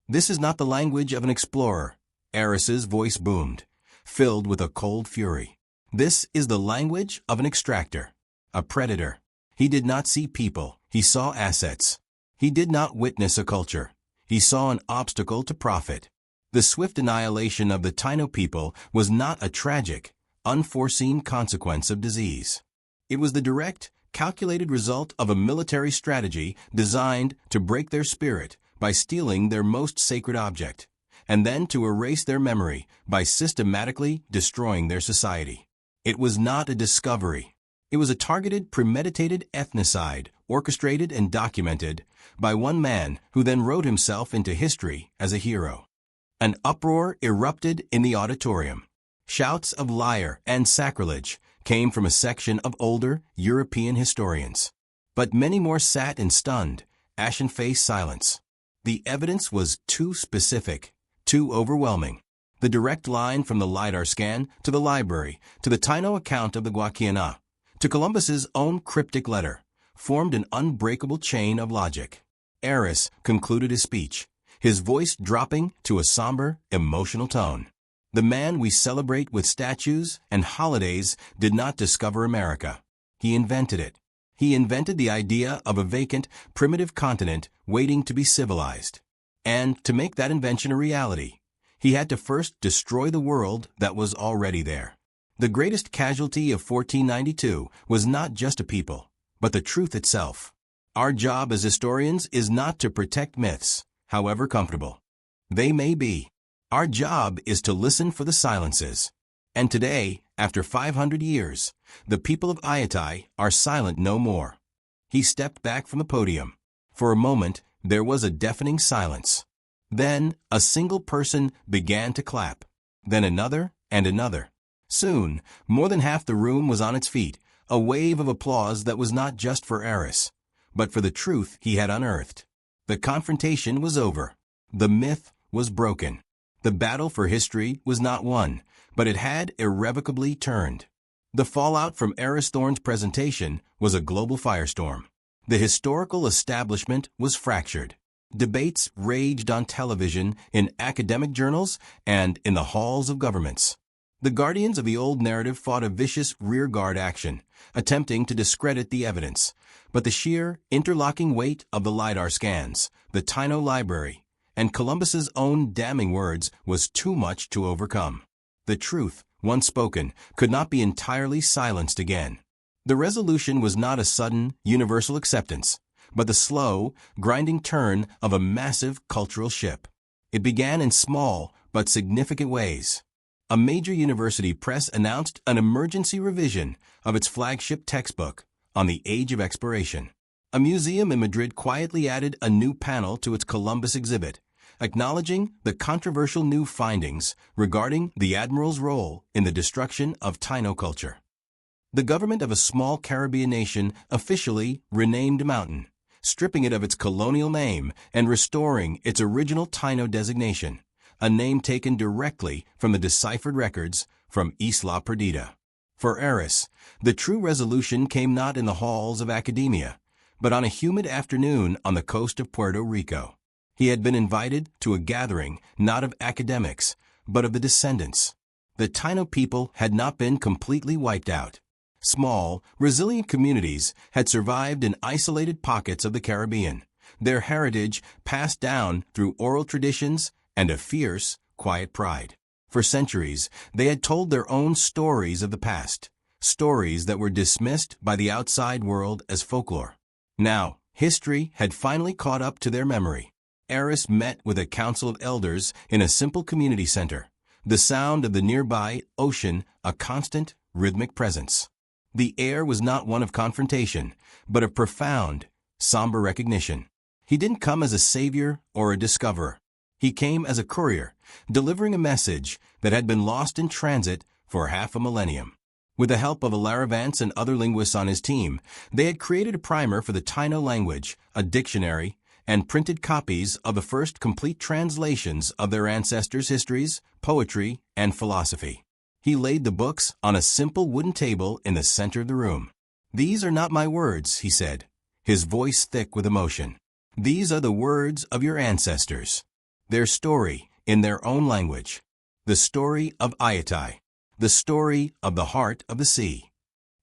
Speaker 1: "This is not the language of an explorer," Eris's voice boomed, filled with a cold fury. "This is the language of an extractor, a predator. He did not see people, he saw assets. He did not witness a culture, he saw an obstacle to profit." The swift annihilation of the Taino people was not a tragic, unforeseen consequence of disease. It was the direct, calculated result of a military strategy designed to break their spirit by stealing their most sacred object, and then to erase their memory by systematically destroying their society. It was not a discovery. It was a targeted, premeditated ethnocide, orchestrated and documented by one man who then wrote himself into history as a hero. An uproar erupted in the auditorium. Shouts of liar and sacrilege came from a section of older European historians. But many more sat in stunned, ashen-faced silence. The evidence was too specific, too overwhelming. The direct line from the LiDAR scan to the library, to the Taino account of the Guaquiana, to Columbus's own cryptic letter, formed an unbreakable chain of logic. Eris concluded his speech, his voice dropping to a somber, emotional tone. "The man we celebrate with statues and holidays did not discover America. He invented it. He invented the idea of a vacant, primitive continent waiting to be civilized. And to make that invention a reality, he had to first destroy the world that was already there. The greatest casualty of 1492 was not just a people, but the truth itself. Our job as historians is not to protect myths, however comfortable they may be. Our job is to listen for the silences. And today, after 500 years, the people of Ayatai are silent no more." He stepped back from the podium. For a moment, there was a deafening silence. Then, a single person began to clap. Then another and another. Soon, more than half the room was on its feet, a wave of applause that was not just for Eris, but for the truth he had unearthed. The confrontation was over. The myth was broken. The battle for history was not won, but it had irrevocably turned. The fallout from Eris Thorne's presentation was a global firestorm. The historical establishment was fractured. Debates raged on television, in academic journals, and in the halls of governments. The guardians of the old narrative fought a vicious rearguard action, attempting to discredit the evidence. But the sheer, interlocking weight of the LiDAR scans, the Taino library, and Columbus's own damning words was too much to overcome. The truth, once spoken, could not be entirely silenced again. The resolution was not a sudden, universal acceptance, but the slow, grinding turn of a massive cultural ship. It began in small but significant ways. A major university press announced an emergency revision of its flagship textbook on the Age of Exploration. A museum in Madrid quietly added a new panel to its Columbus exhibit, acknowledging the controversial new findings regarding the admiral's role in the destruction of Taino culture. The government of a small Caribbean nation officially renamed a mountain, stripping it of its colonial name and restoring its original Taino designation, a name taken directly from the deciphered records from Isla Perdida. For Eris, the true resolution came not in the halls of academia, but on a humid afternoon on the coast of Puerto Rico. He had been invited to a gathering not of academics, but of the descendants. The Taino people had not been completely wiped out. Small, resilient communities had survived in isolated pockets of the Caribbean, their heritage passed down through oral traditions and a fierce, quiet pride. For centuries, they had told their own stories of the past, stories that were dismissed by the outside world as folklore. Now, history had finally caught up to their memory. Eris met with a council of elders in a simple community center, the sound of the nearby ocean a constant, rhythmic presence. The air was not one of confrontation, but of profound, somber recognition. He didn't come as a savior or a discoverer. He came as a courier, delivering a message that had been lost in transit for half a millennium. With the help of Alara Vance and other linguists on his team, they had created a primer for the Taino language, a dictionary, and printed copies of the first complete translations of their ancestors' histories, poetry, and philosophy. He laid the books on a simple wooden table in the center of the room. "These are not my words," he said, his voice thick with emotion. "These are the words of your ancestors. Their story in their own language. The story of Ayatai. The story of the heart of the sea."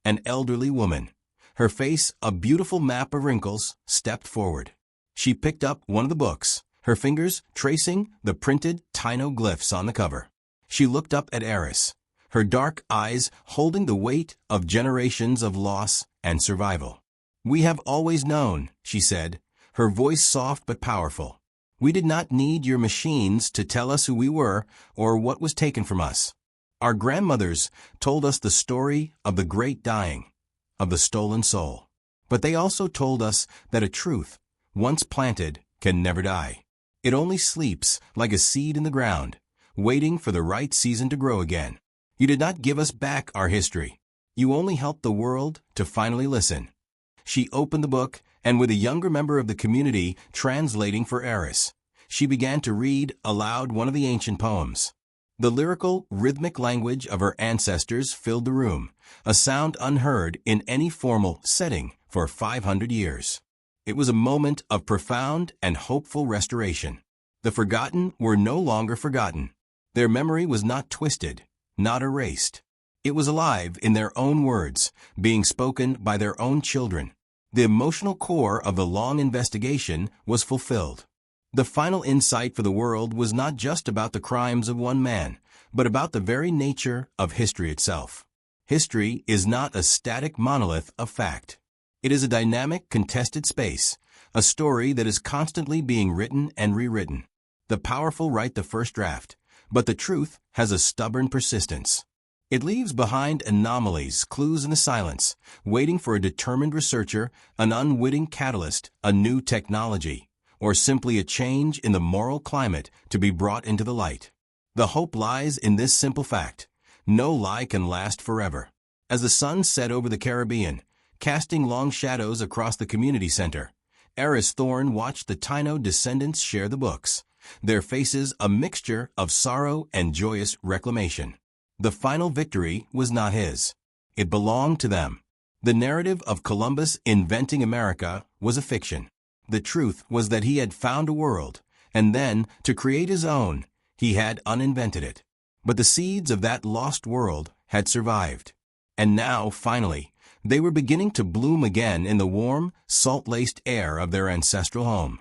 Speaker 1: An elderly woman, her face a beautiful map of wrinkles, stepped forward. She picked up one of the books, her fingers tracing the printed Taino glyphs on the cover. She looked up at Eris, her dark eyes holding the weight of generations of loss and survival. "We have always known," she said, her voice soft but powerful. "We did not need your machines to tell us who we were or what was taken from us. Our grandmothers told us the story of the great dying, of the stolen soul. But they also told us that a truth, once planted, can never die. It only sleeps like a seed in the ground, waiting for the right season to grow again. You did not give us back our history. You only helped the world to finally listen." She opened the book, and with a younger member of the community translating for Eris, she began to read aloud one of the ancient poems. The lyrical, rhythmic language of her ancestors filled the room, a sound unheard in any formal setting for 500 years. It was a moment of profound and hopeful restoration. The forgotten were no longer forgotten. Their memory was not twisted, not erased. It was alive in their own words, being spoken by their own children. The emotional core of the long investigation was fulfilled. The final insight for the world was not just about the crimes of one man, but about the very nature of history itself. History is not a static monolith of fact. It is a dynamic, contested space, a story that is constantly being written and rewritten. The powerful write the first draft, but the truth has a stubborn persistence. It leaves behind anomalies, clues in the silence, waiting for a determined researcher, an unwitting catalyst, a new technology, or simply a change in the moral climate to be brought into the light. The hope lies in this simple fact: no lie can last forever. As the sun set over the Caribbean, casting long shadows across the community center, Eris Thorne watched the Taino descendants share the books, their faces a mixture of sorrow and joyous reclamation. The final victory was not his. It belonged to them. The narrative of Columbus inventing America was a fiction. The truth was that he had found a world, and then, to create his own, he had uninvented it. But the seeds of that lost world had survived. And now, finally, they were beginning to bloom again in the warm, salt-laced air of their ancestral home.